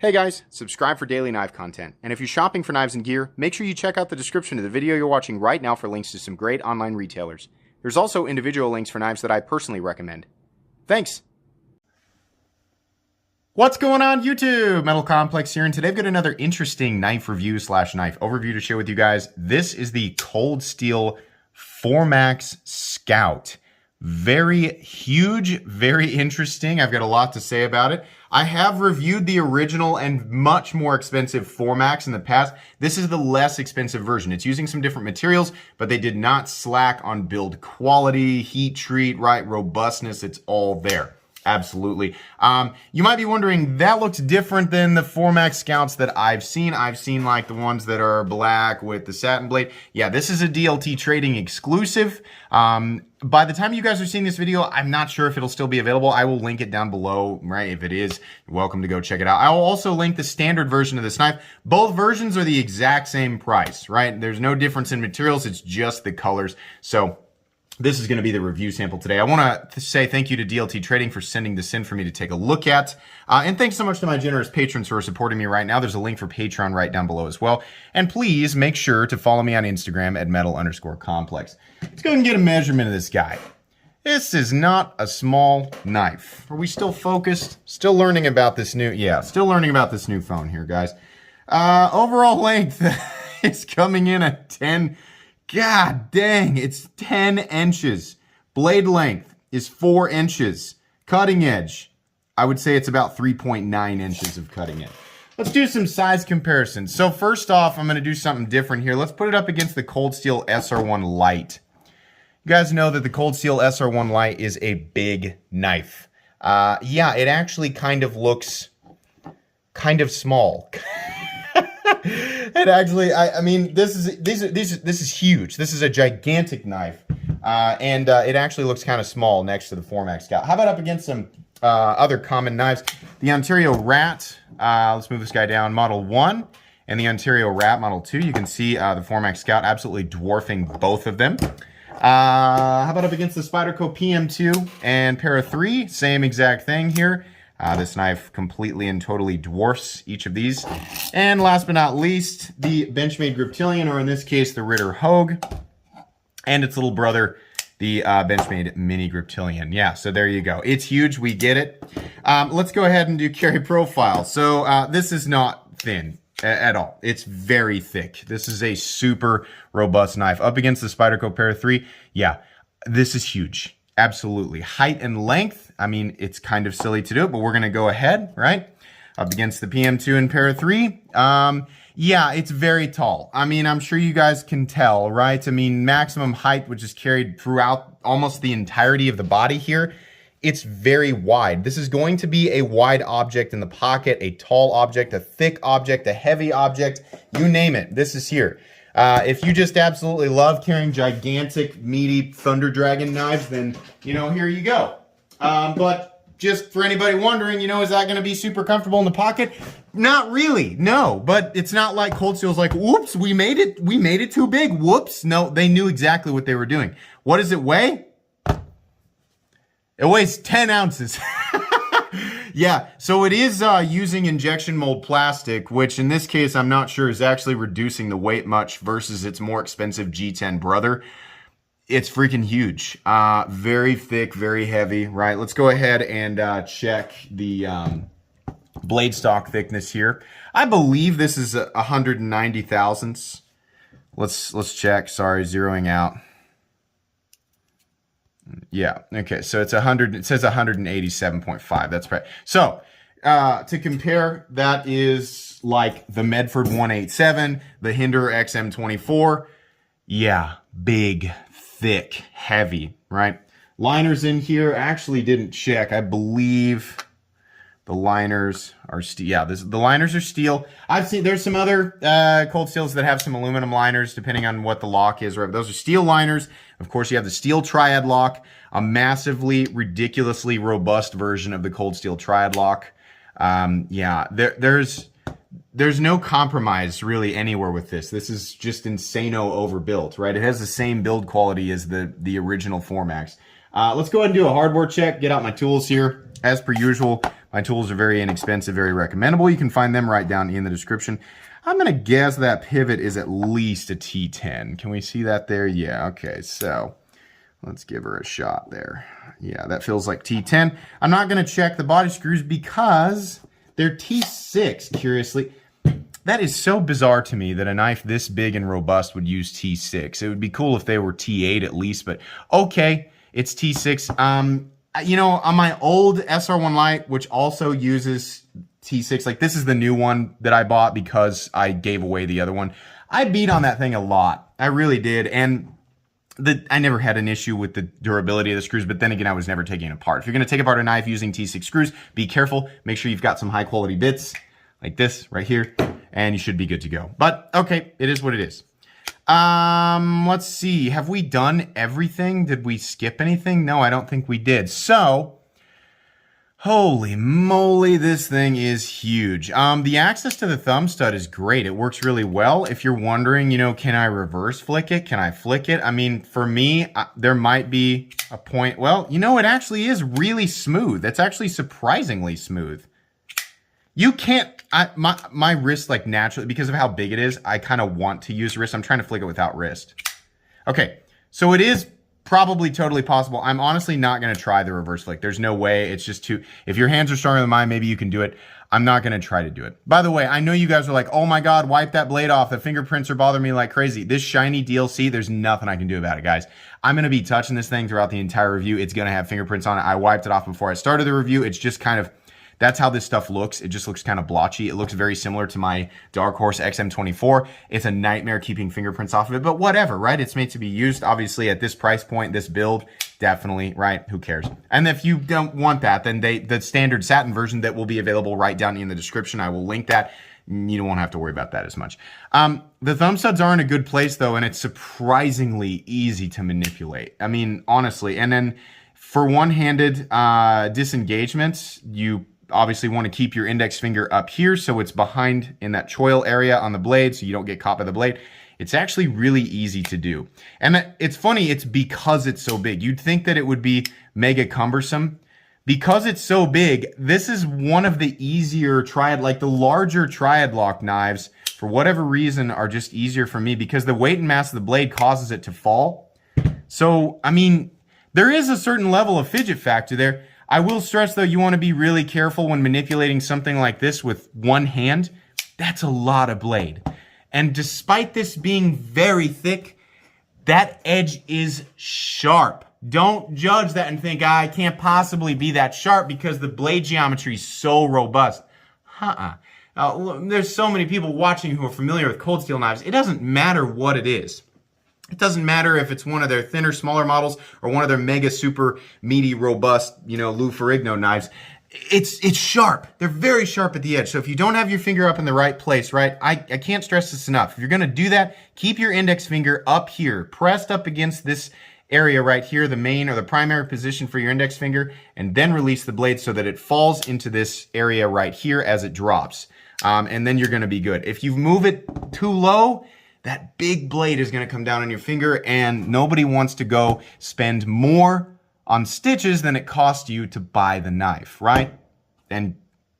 Hey guys, subscribe for daily knife content. And if you're shopping for knives and gear, make sure you check out the description of the video you're watching right now for links to some great online retailers. There's also individual links for knives that I personally recommend. Thanks! What's going on YouTube? Metal Complex here, and today I've got another interesting knife review slash knife overview to share with you guys. This is the Cold Steel 4MAX Scout. Very huge, very interesting. I've got a lot to say about it. I have reviewed the original and much more expensive 4MAX in the past. This is the less expensive version. It's using some different materials, but they did not slack on build quality, heat treat, right, robustness. It's all there. Absolutely. You might be wondering, that looks different than the 4MAX Scouts that I've seen. I've seen like the ones that are black with the satin blade. Yeah, this is a DLT Trading exclusive. By the time you guys are seeing this video, I'm not sure if it'll still be available. I will link it down below, right? If it is, you're welcome to go check it out. I will also link the standard version of this knife. Both versions are the exact same price, right? There's no difference in materials. It's just the colors. So this is going to be the review sample today. I want to say thank you to DLT Trading for sending this in for me to take a look at. And thanks so much to my generous patrons who are supporting me right now. There's a link for Patreon right down below as well. And please make sure to follow me on Instagram at metal_complex. Let's go and get a measurement of this guy. This is not a small knife. Are we still focused? Still learning about this new, still learning about this new phone here, guys. Overall length is coming in at 10. God dang, it's 10 inches. Blade length is 4 inches. Cutting edge, I would say it's about 3.9 inches of cutting edge. Let's do some size comparisons. So first off, I'm going to do something different here. Let's put it up against the Cold Steel SR1 Lite. You guys know that the Cold Steel SR1 Lite is a big knife. Yeah, it actually kind of looks kind of small. It actually, I mean, this is huge. This is a gigantic knife, and it actually looks kind of small next to the 4MAX Scout. How about up against some other common knives? The Ontario Rat, let's move this guy down, Model 1, and the Ontario Rat Model 2. You can see the 4MAX Scout absolutely dwarfing both of them. How about up against the Spyderco PM2 and Para 3? Same exact thing here. This knife completely and totally dwarfs each of these. And last but not least, the Benchmade Griptilian, or in this case, the Ritter Hogue, and its little brother, the Benchmade Mini Griptilian. Yeah, so there you go. It's huge. We get it. Let's go ahead and do carry profile. So this is not thin at all. It's very thick. This is a super robust knife. Up against the Spyderco Para 3, yeah, this is huge. Absolutely. Height and length, I mean, it's kind of silly to do it, but we're going to go ahead, right? Up against the PM2 and Para 3. Yeah, it's very tall. I mean, I'm sure you guys can tell, right? I mean, maximum height, which is carried throughout almost the entirety of the body here. It's very wide. This is going to be a wide object in the pocket, a tall object, a thick object, a heavy object, you name it. This is here. If you just absolutely love carrying gigantic, meaty Thunder Dragon knives, then, you know, here you go. But just for anybody wondering, you know, is that going to be super comfortable in the pocket? Not really, no. But it's not like Cold Steel's like, whoops, we made it too big, whoops. No, they knew exactly what they were doing. What does it weigh? It weighs 10 ounces. Yeah, so it is using injection mold plastic, which in this case I'm not sure is actually reducing the weight much versus its more expensive G10 brother. It's freaking huge. Very thick, very heavy, right? Let's go ahead and check the blade stock thickness here. I believe this is 190 thousandths. Let's check. Sorry, zeroing out. Yeah, okay, so it's 100, it says 187.5, that's right. So, to compare, that is like the Medford 187, the Hinder XM24. Yeah, big, thick, heavy, right? Liners in here, actually didn't check. I believe the liners are steel. Yeah, the liners are steel. I've seen, there's some other Cold Steels that have some aluminum liners, depending on what the lock is, right? Those are steel liners. Of course, you have the steel Triad lock, a massively, ridiculously robust version of the Cold Steel Triad lock. Yeah, there's no compromise really anywhere with this. This is just insano overbuilt, right? It has the same build quality as the original 4MAX. Let's go ahead and do a hardware check, get out my tools here. As per usual, My tools are very inexpensive, very recommendable. You can find them right down in the description. I'm going to guess that pivot is at least a T10. Can we see that there? Yeah, okay, so let's give her a shot there. Yeah, that feels like T10. I'm not going to check the body screws because they're T6, curiously. That is so bizarre to me that a knife this big and robust would use T6. It would be cool if they were T8 at least, but okay, it's T6. You know, on my old SR1 Lite, which also uses T6, like this is the new one that I bought because I gave away the other one. I beat on that thing a lot. I really did. And I never had an issue with the durability of the screws, but then again, I was never taking it apart. If you're going to take apart a knife using T6 screws, be careful. Make sure you've got some high quality bits like this right here, and you should be good to go. But okay, it is what it is. Let's see. Have we done everything? Did we skip anything? No, I don't think we did. So, holy moly, this thing is huge. The access to the thumb stud is great. It works really well. If you're wondering, you know, can I reverse flick it? Can I flick it? I mean, for me, there might be a point. Well, you know, it actually is really smooth. It's actually surprisingly smooth. You can't, my wrist, like naturally, because of how big it is, I kind of want to use wrist. I'm trying to flick it without wrist. Okay, so it is probably totally possible. I'm honestly not going to try the reverse flick. There's no way. It's just too, if your hands are stronger than mine, maybe you can do it. I'm not going to try to do it. By the way, I know you guys are like, oh my God, wipe that blade off. The fingerprints are bothering me like crazy. This shiny DLC, there's nothing I can do about it, guys. I'm going to be touching this thing throughout the entire review. It's going to have fingerprints on it. I wiped it off before I started the review. It's just kind of, that's how this stuff looks. It just looks kind of blotchy. It looks very similar to my Dark Horse XM24. It's a nightmare keeping fingerprints off of it, but whatever, right? It's made to be used. Obviously, at this price point, this build, definitely, right? Who cares? And if you don't want that, then the standard satin version that will be available right down in the description, I will link that. You won't have to worry about that as much. The thumb studs are in a good place, though, and it's surprisingly easy to manipulate. I mean, honestly. And then for one-handed disengagement, you obviously want to keep your index finger up here so it's behind in that choil area on the blade so you don't get caught by the blade. It's actually really easy to do. And it's funny, it's because it's so big. You'd think that it would be mega cumbersome. Because it's so big, this is one of the easier triad, like the larger triad lock knives, for whatever reason, are just easier for me because the weight and mass of the blade causes it to fall. So, I mean, there is a certain level of fidget factor there. I will stress, though, you want to be really careful when manipulating something like this with one hand. That's a lot of blade. And despite this being very thick, that edge is sharp. Don't judge that and think, I can't possibly be that sharp because the blade geometry is so robust. There's so many people watching who are familiar with cold steel knives. It doesn't matter what it is. It doesn't matter if it's one of their thinner, smaller models or one of their mega, super, meaty, robust, you know, Lou Ferrigno knives. It's sharp. They're very sharp at the edge. So if you don't have your finger up in the right place, right, I can't stress this enough. If you're going to do that, keep your index finger up here, pressed up against this area right here, the main or the primary position for your index finger, and then release the blade so that it falls into this area right here as it drops. And then you're going to be good. If you move it too low, that big blade is going to come down on your finger, and nobody wants to go spend more on stitches than it cost you to buy the knife, right? And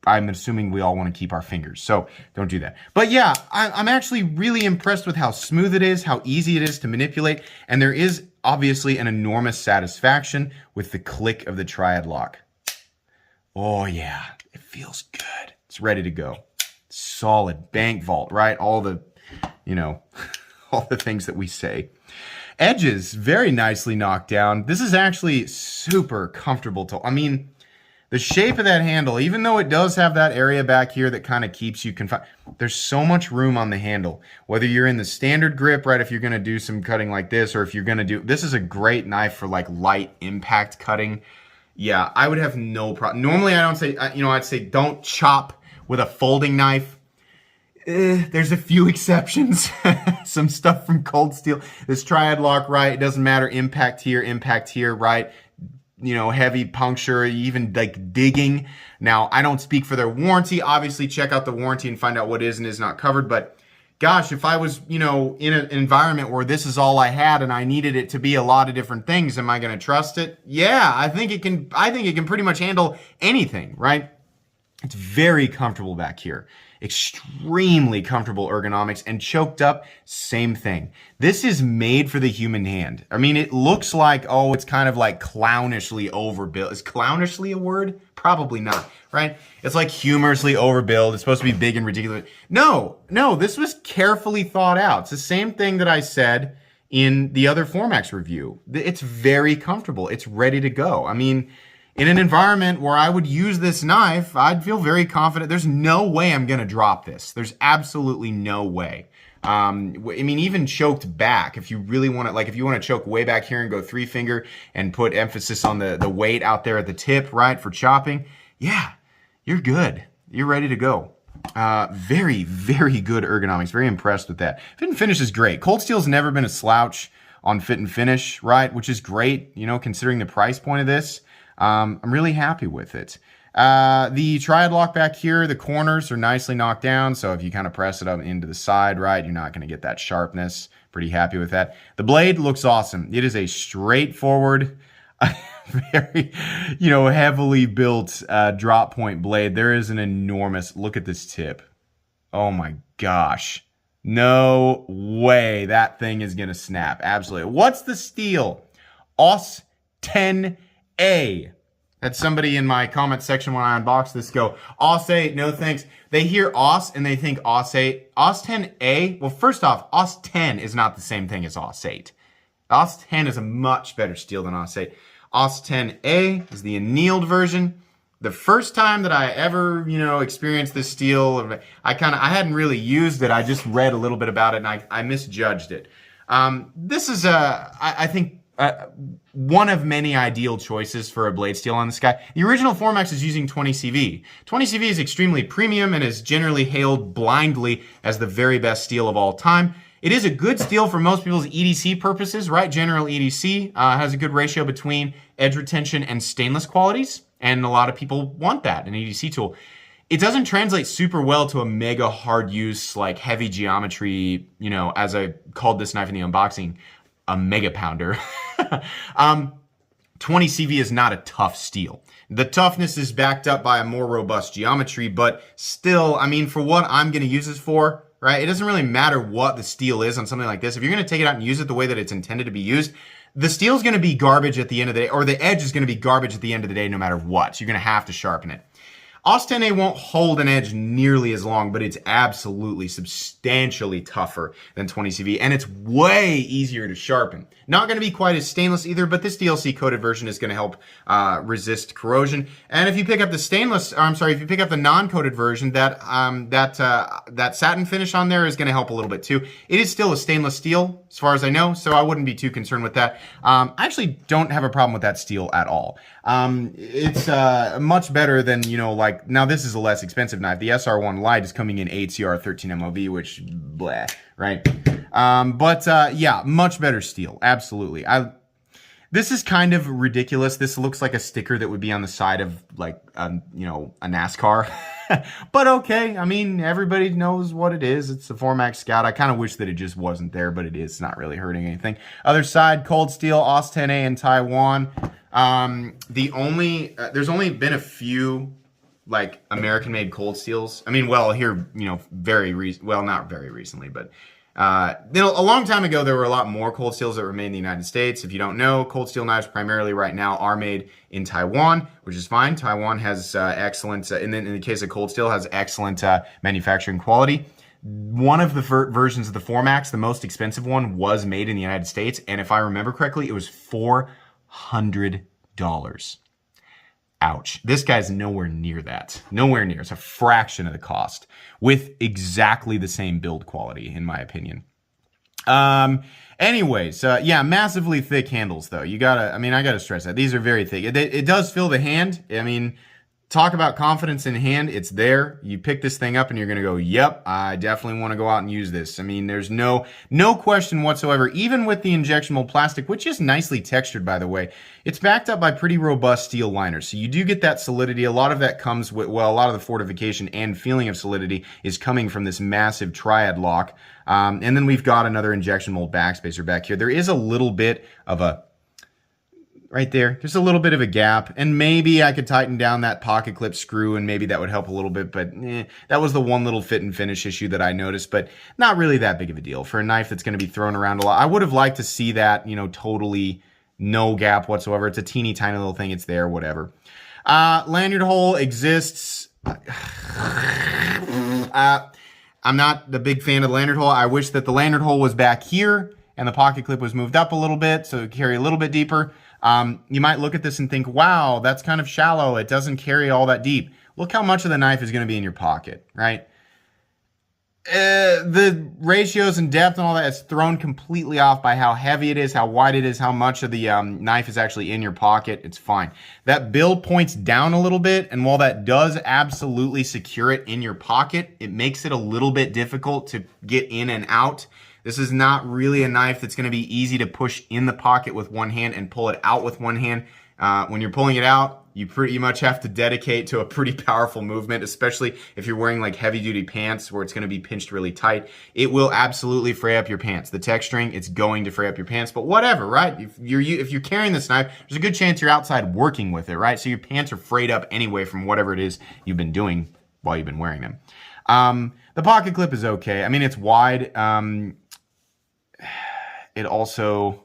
I'm assuming we all want to keep our fingers, so don't do that. But yeah, I'm actually really impressed with how smooth it is, how easy it is to manipulate, and there is obviously an enormous satisfaction with the click of the triad lock. Oh yeah, it feels good. It's ready to go. Solid bank vault, right? All the, you know, all the things that we say. Edges, very nicely knocked down. This is actually super comfortable to, I mean, the shape of that handle, even though it does have that area back here that kind of keeps you confined, there's so much room on the handle. Whether you're in the standard grip, right, if you're going to do some cutting like this, or if you're going to do, this is a great knife for like light impact cutting. Yeah, I would have no problem. Normally I don't say, you know, I'd say don't chop with a folding knife. There's a few exceptions. Some stuff from Cold Steel. This triad lock, right? It doesn't matter. Impact here, right? You know, heavy puncture, even like digging. Now, I don't speak for their warranty. Obviously, check out the warranty and find out what is and is not covered. But gosh, if I was, you know, in an environment where this is all I had and I needed it to be a lot of different things, am I going to trust it? Yeah, I think it can pretty much handle anything, right? It's very comfortable back here. Extremely comfortable ergonomics, and choked up, same thing. This is made for the human hand. I mean, it looks like, oh, it's kind of like clownishly overbuilt. Is clownishly a word? Probably not, right? It's like humorously overbuilt. It's supposed to be big and ridiculous. No, this was carefully thought out. It's the same thing that I said in the other Formax review. It's very comfortable. It's ready to go. I mean, in an environment where I would use this knife, I'd feel very confident. There's no way I'm going to drop this. There's absolutely no way. I mean, even choked back, if you really want to, like if you want to choke way back here and go 3-finger and put emphasis on the weight out there at the tip, right, for chopping, yeah, you're good. You're ready to go. Very, very good ergonomics. Very impressed with that. Fit and finish is great. Cold Steel's never been a slouch on fit and finish, right, which is great, you know, considering the price point of this. I'm really happy with it. The triad lock back here, the corners are nicely knocked down. So if you kind of press it up into the side, right, you're not going to get that sharpness. Pretty happy with that. The blade looks awesome. It is a straightforward, very, you know, heavily built drop point blade. There is an enormous, look at this tip. Oh my gosh. No way that thing is going to snap. Absolutely. What's the steel? OS 10A. Had somebody in my comment section when I unboxed this go, OS 8, no thanks. They hear OS and they think OS 8. OS 10A, well, first off, OS 10 is not the same thing as OS 8. OS 10 is a much better steel than OS 8. OS 10A is the annealed version. The first time that I ever, you know, experienced this steel, I hadn't really used it. I just read a little bit about it and I misjudged it. This is I think, one of many ideal choices for a blade steel on this guy. The original Formax is using 20CV. 20CV is extremely premium and is generally hailed blindly as the very best steel of all time. It is a good steel for most people's EDC purposes, right? General EDC has a good ratio between edge retention and stainless qualities, and a lot of people want that in an EDC tool. It doesn't translate super well to a mega hard use, like heavy geometry, you know, as I called this knife in the unboxing, a mega pounder. 20CV is not a tough steel. The toughness is backed up by a more robust geometry, but still, I mean, for what I'm going to use this for, right, it doesn't really matter what the steel is on something like this. If you're going to take it out and use it the way that it's intended to be used, the steel is going to be garbage at the end of the day, or the edge is going to be garbage at the end of the day no matter what. So you're going to have to sharpen it. OS 10A won't hold an edge nearly as long, but it's absolutely substantially tougher than 20CV, and it's way easier to sharpen. Not going to be quite as stainless either, but this DLC coated version is going to help resist corrosion. And if you pick up the if you pick up the non-coated version, that satin finish on there is going to help a little bit too. It is still a stainless steel, as far as I know, so I wouldn't be too concerned with that. I actually don't have a problem with that steel at all. It's much better than, you know, like, now this is a less expensive knife. The SR1 Lite is coming in 8CR 13 MOV, which, blah, right? Yeah, much better steel, absolutely. This is kind of ridiculous. This looks like a sticker that would be on the side of, like, you know, a NASCAR. But okay, I mean, everybody knows what it is. It's the Formax Scout. I kind of wish that it just wasn't there, but it is. It's not really hurting anything. Other side, cold steel, OS 10A in Taiwan. There's only been a few, like, American-made cold steels. I mean, well, here, you know, not very recently, but a long time ago, there were a lot more cold steels that were made in the United States. If you don't know, cold steel knives primarily right now are made in Taiwan, which is fine. Taiwan has excellent, in the case of cold steel, has excellent manufacturing quality. One of the versions of the Formax, the most expensive one, was made in the United States, and if I remember correctly, it was $400. Ouch. This guy's nowhere near that. Nowhere near. It's a fraction of the cost with exactly the same build quality, in my opinion. Anyways, yeah, massively thick handles, though. I gotta stress that. These are very thick. It does fill the hand. I mean, talk about confidence in hand. It's there. You pick this thing up and you're going to go, yep, I definitely want to go out and use this. I mean, there's no question whatsoever, even with the injection mold plastic, which is nicely textured, by the way. It's backed up by pretty robust steel liners. So you do get that solidity. A lot of that comes with, well, a lot of the fortification and feeling of solidity is coming from this massive triad lock. And then we've got another injection mold backspacer back here. There is a little bit of a right there. There's a little bit of a gap, and maybe I could tighten down that pocket clip screw, and maybe that would help a little bit, but that was the one little fit and finish issue that I noticed, but not really that big of a deal. For a knife that's going to be thrown around a lot, I would have liked to see that, you know, totally no gap whatsoever. It's a teeny tiny little thing. It's there, whatever. Lanyard hole exists. I'm not the big fan of the lanyard hole. I wish that the lanyard hole was back here and the pocket clip was moved up a little bit so it would carry a little bit deeper. You might look at this and think, wow, that's kind of shallow. It doesn't carry all that deep. Look how much of the knife is going to be in your pocket, right? The ratios and depth and all that is thrown completely off by how heavy it is, how wide it is, how much of the knife is actually in your pocket. It's fine. That bill points down a little bit, and while that does absolutely secure it in your pocket, it makes it a little bit difficult to get in and out. This is not really a knife that's going to be easy to push in the pocket with one hand and pull it out with one hand. When you're pulling it out, you pretty much have to dedicate to a pretty powerful movement, especially if you're wearing like heavy duty pants where it's going to be pinched really tight. It will absolutely fray up your pants. The texturing, it's going to fray up your pants, but whatever, right? If you're carrying this knife, there's a good chance you're outside working with it, right? So your pants are frayed up anyway from whatever it is you've been doing while you've been wearing them. The pocket clip is okay. I mean, it's wide. It also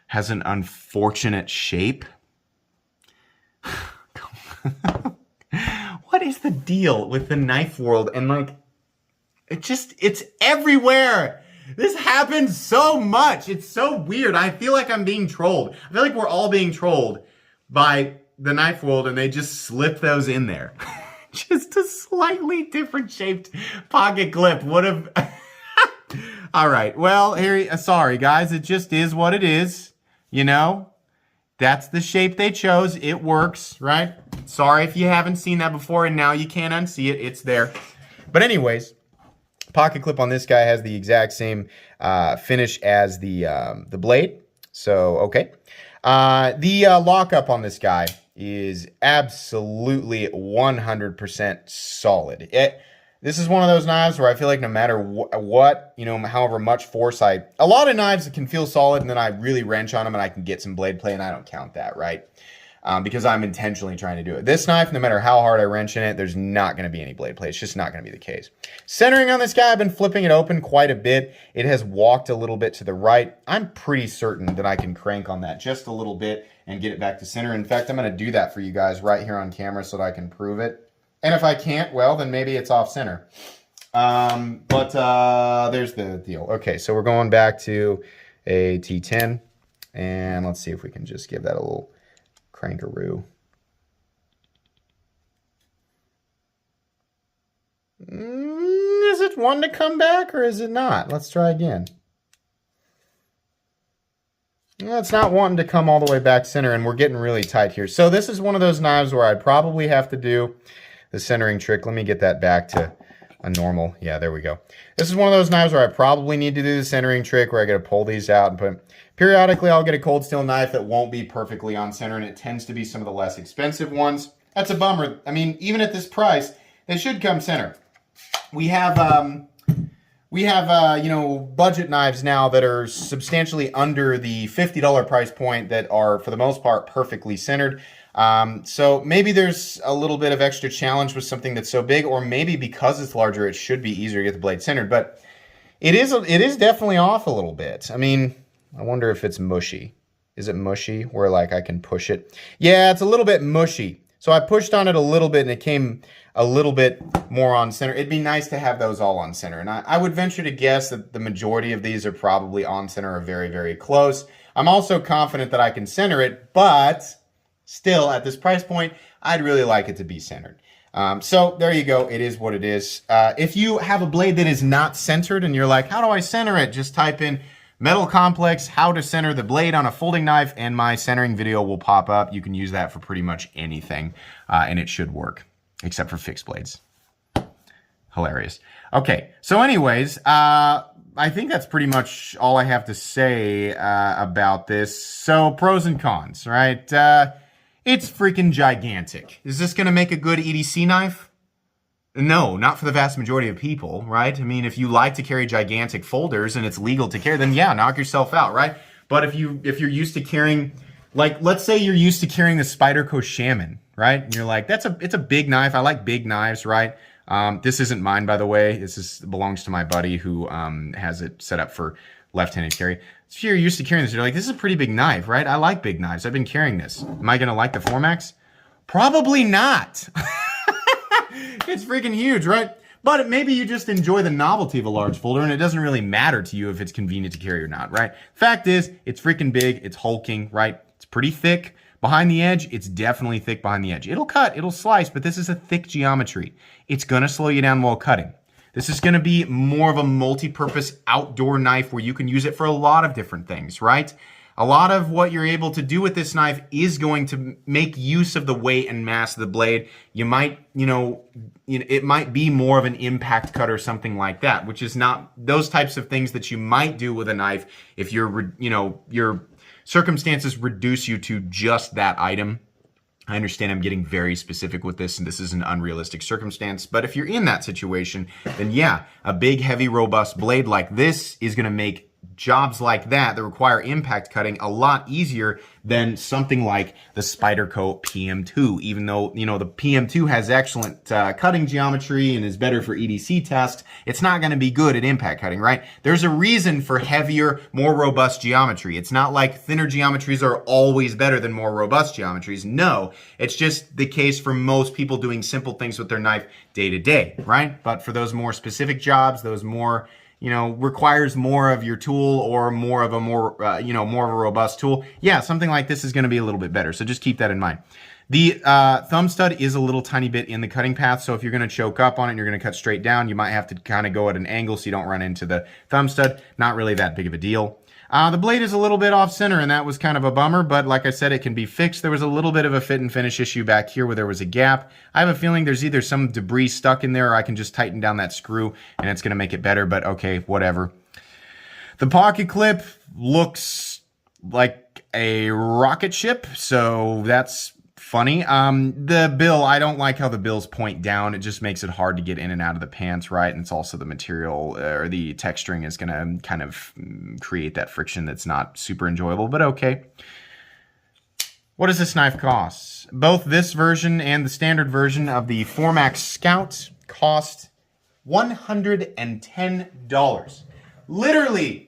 has an unfortunate shape. What is the deal with the knife world? And like, it's everywhere. This happens so much. It's so weird. I feel like I'm being trolled. I feel like we're all being trolled by the knife world, and they just slip those in there. Just a slightly different shaped pocket clip would have... All right. Well, here, sorry guys. It just is what it is. You know, that's the shape they chose. It works, right? Sorry if you haven't seen that before and now you can't unsee it. It's there. But anyways, pocket clip on this guy has the exact same finish as the blade. So, okay. The lockup on this guy is absolutely 100% solid. This is one of those knives where I feel like no matter what, you know, however much force a lot of knives can feel solid and then I really wrench on them and I can get some blade play and I don't count that, right? Because I'm intentionally trying to do it. This knife, no matter how hard I wrench in it, there's not going to be any blade play. It's just not going to be the case. Centering on this guy, I've been flipping it open quite a bit. It has walked a little bit to the right. I'm pretty certain that I can crank on that just a little bit and get it back to center. In fact, I'm going to do that for you guys right here on camera so that I can prove it. And if I can't, well, then maybe it's off center. But there's the deal. Okay, so we're going back to a T10. And let's see if we can just give that a little crankaroo. Is it one to come back or is it not? Let's try again. Well, it's not wanting to come all the way back center, and we're getting really tight here. So this is one of those knives where I probably have to do the centering trick. Let me get that back to a normal. Yeah, there we go. This is one of those knives where I probably need to do the centering trick where I got to pull these out and put... Periodically, I'll get a cold steel knife that won't be perfectly on center, and it tends to be some of the less expensive ones. That's a bummer. I mean, even at this price, they should come center. We have you know, budget knives now that are substantially under the $50 price point that are, for the most part, perfectly centered. So maybe there's a little bit of extra challenge with something that's so big, or maybe because it's larger, it should be easier to get the blade centered. But it is definitely off a little bit. I mean, I wonder if it's mushy. Is it mushy where like I can push it? Yeah, it's a little bit mushy. So I pushed on it a little bit and it came a little bit more on center. It'd be nice to have those all on center. And I would venture to guess that the majority of these are probably on center or very, very close. I'm also confident that I can center it, but still at this price point, I'd really like it to be centered. So there you go. It is what it is. If you have a blade that is not centered and you're like, how do I center it? Just type in Metal Complex, how to center the blade on a folding knife, and my centering video will pop up. You can use that for pretty much anything, and it should work, except for fixed blades. Hilarious. Okay, so anyways, I think that's pretty much all I have to say about this. So pros and cons, right? It's freaking gigantic. Is this going to make a good EDC knife? No, not for the vast majority of people, right? I mean, if you like to carry gigantic folders and it's legal to carry, then yeah, knock yourself out, right? But if you're used to carrying Like, let's say you're used to carrying the Spyderco Shaman, right? And you're like, it's a big knife. I like big knives, right? This isn't mine, by the way. This belongs to my buddy who has it set up for left-handed carry. So if you're used to carrying this, you're like, this is a pretty big knife, right? I like big knives. I've been carrying this. Am I going to like the Formax? Probably not. It's freaking huge, right? But maybe you just enjoy the novelty of a large folder and it doesn't really matter to you if it's convenient to carry or not, right? Fact is, it's freaking big, it's hulking, right? It's pretty thick. Behind the edge, it's definitely thick behind the edge. It'll cut, it'll slice, but this is a thick geometry. It's gonna slow you down while cutting. This is gonna be more of a multi-purpose outdoor knife where you can use it for a lot of different things, right? A lot of what you're able to do with this knife is going to make use of the weight and mass of the blade. You might, it might be more of an impact cut or something like that, which is not those types of things that you might do with a knife if your circumstances reduce you to just that item. I understand I'm getting very specific with this, and this is an unrealistic circumstance, but if you're in that situation, then yeah, a big, heavy, robust blade like this is going to make jobs like that require impact cutting a lot easier than something like the Spyderco PM2. Even though, the PM2 has excellent cutting geometry and is better for EDC tests, it's not going to be good at impact cutting, right? There's a reason for heavier, more robust geometry. It's not like thinner geometries are always better than more robust geometries. No, it's just the case for most people doing simple things with their knife day to day, right? But for those more specific jobs, those more requires more of your tool or more of a robust tool. Yeah, something like this is going to be a little bit better. So just keep that in mind. The thumb stud is a little tiny bit in the cutting path. So if you're going to choke up on it and you're going to cut straight down, you might have to kind of go at an angle so you don't run into the thumb stud. Not really that big of a deal. The blade is a little bit off center, and that was kind of a bummer, but like I said, it can be fixed. There was a little bit of a fit and finish issue back here where there was a gap. I have a feeling there's either some debris stuck in there or I can just tighten down that screw and it's going to make it better, but okay, whatever. The pocket clip looks like a rocket ship, so that's funny. The bill, I don't like how the bills point down. It just makes it hard to get in and out of the pants, right? And it's also the material or the texturing is going to kind of create that friction that's not super enjoyable, but okay. What does this knife cost? Both this version and the standard version of the Formax Scout cost $110. Literally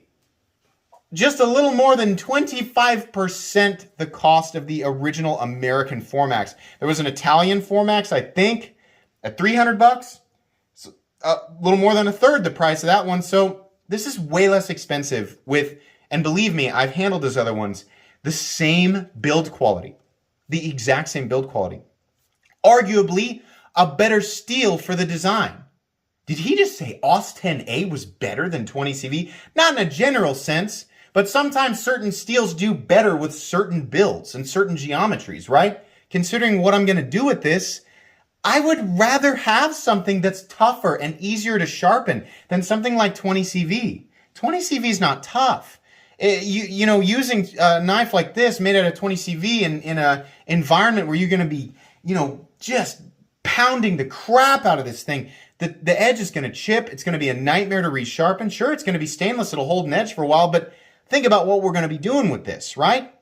just a little more than 25% the cost of the original American Formax. There was an Italian Formax, I think, at $300. So a little more than a third the price of that one. So this is way less expensive with, and believe me, I've handled those other ones, the same build quality, the exact same build quality. Arguably a better steel for the design. Did he just say AUS 10A was better than 20CV? Not in a general sense, but sometimes certain steels do better with certain builds and certain geometries, right? Considering what I'm going to do with this, I would rather have something that's tougher and easier to sharpen than something like 20CV. 20CV is not tough. Using a knife like this made out of 20CV in a environment where you're going to be, just pounding the crap out of this thing, the edge is going to chip. It's going to be a nightmare to resharpen. Sure, it's going to be stainless. It'll hold an edge for a while, but think about what we're going to be doing with this, right?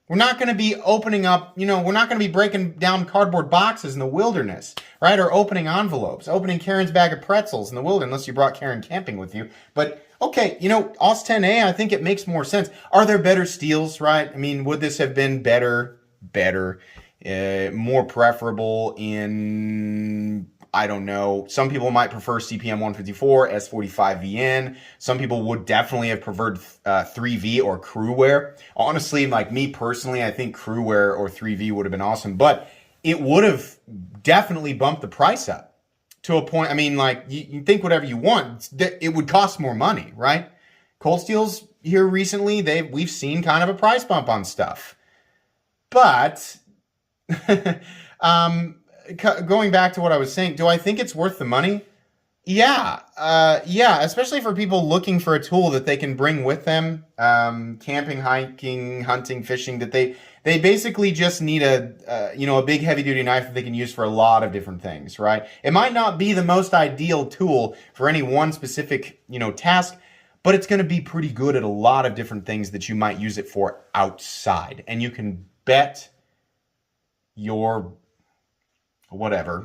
We're not going to be opening up, we're not going to be breaking down cardboard boxes in the wilderness, right? Or opening envelopes, opening Karen's bag of pretzels in the wilderness, unless you brought Karen camping with you. But okay, AUS 10A, I think it makes more sense. Are there better steels, right? I mean, would this have been better, more preferable in, I don't know. Some people might prefer CPM 154, S45VN. Some people would definitely have preferred 3V or Crewwear. Honestly, like me personally, I think Crewwear or 3V would have been awesome, but it would have definitely bumped the price up to a point. I mean, like, you think whatever you want, it would cost more money, right? Cold Steel's here recently, we've seen kind of a price bump on stuff. But going back to what I was saying, do I think it's worth the money? Yeah, especially for people looking for a tool that they can bring with them, camping, hiking, hunting, fishing, that they basically just need a big heavy duty knife that they can use for a lot of different things, right? It might not be the most ideal tool for any one specific, task, but it's going to be pretty good at a lot of different things that you might use it for outside, and you can bet your whatever.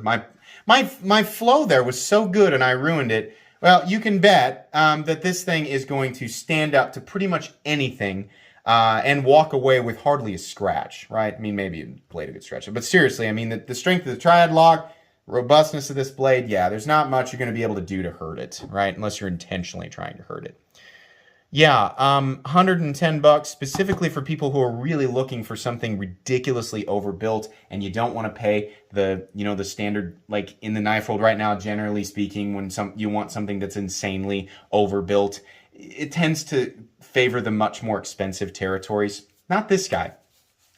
My flow there was so good and I ruined it. Well, you can bet that this thing is going to stand up to pretty much anything and walk away with hardly a scratch, right? I mean, maybe a blade could stretch it. But seriously, I mean, the strength of the triad lock, robustness of this blade, yeah, there's not much you're going to be able to do to hurt it, right? Unless you're intentionally trying to hurt it. Yeah, $110 specifically for people who are really looking for something ridiculously overbuilt and you don't want to pay the, the standard, like in the knife world right now, generally speaking, when you want something that's insanely overbuilt, it tends to favor the much more expensive territories. Not this guy.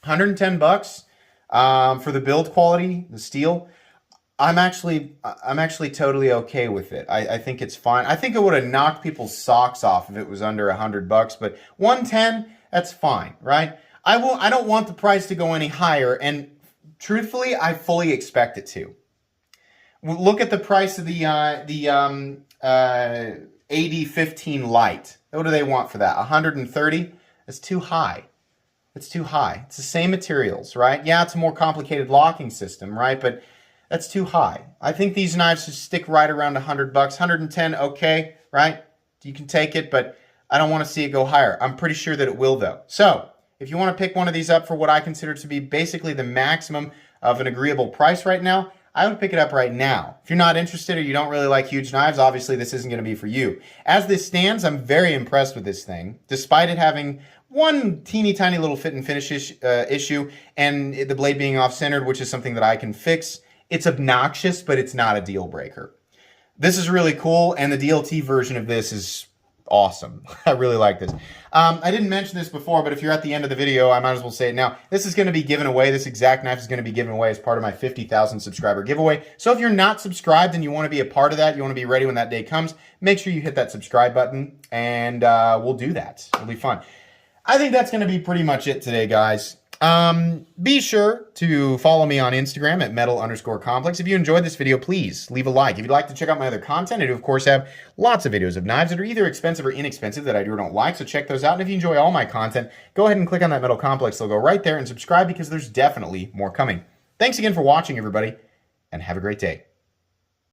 $110 for the build quality, the steel. I'm actually totally okay with it. I think it's fine. I think it would have knocked people's socks off if it was under $100, but $110, that's fine, right? I don't want the price to go any higher, and truthfully, I fully expect it to. Look at the price of the AD15 Lite. What do they want for that? $130? That's too high. It's too high. It's the same materials, right? Yeah, it's a more complicated locking system, right? But that's too high. I think these knives should stick right around $100. 110, okay, right? You can take it, but I don't want to see it go higher. I'm pretty sure that it will, though. So, if you want to pick one of these up for what I consider to be basically the maximum of an agreeable price right now, I would pick it up right now. If you're not interested or you don't really like huge knives, obviously this isn't going to be for you. As this stands, I'm very impressed with this thing, despite it having one teeny tiny little fit and finish issue and the blade being off-centered, which is something that I can fix. It's obnoxious, but it's not a deal breaker. This is really cool, and the DLT version of this is awesome. I really like this. I didn't mention this before, but if you're at the end of the video, I might as well say it now. This is going to be given away. This exact knife is going to be given away as part of my 50,000 subscriber giveaway. So if you're not subscribed and you want to be a part of that, you want to be ready when that day comes, make sure you hit that subscribe button, and we'll do that. It'll be fun. I think that's going to be pretty much it today, guys. Be sure to follow me on Instagram at metal_complex. If you enjoyed this video, please leave a like. If you'd like to check out my other content, I do, of course, have lots of videos of knives that are either expensive or inexpensive that I do or don't like, so check those out. And if you enjoy all my content, go ahead and click on that Metal Complex logo right there and subscribe because there's definitely more coming. Thanks again for watching, everybody, and have a great day.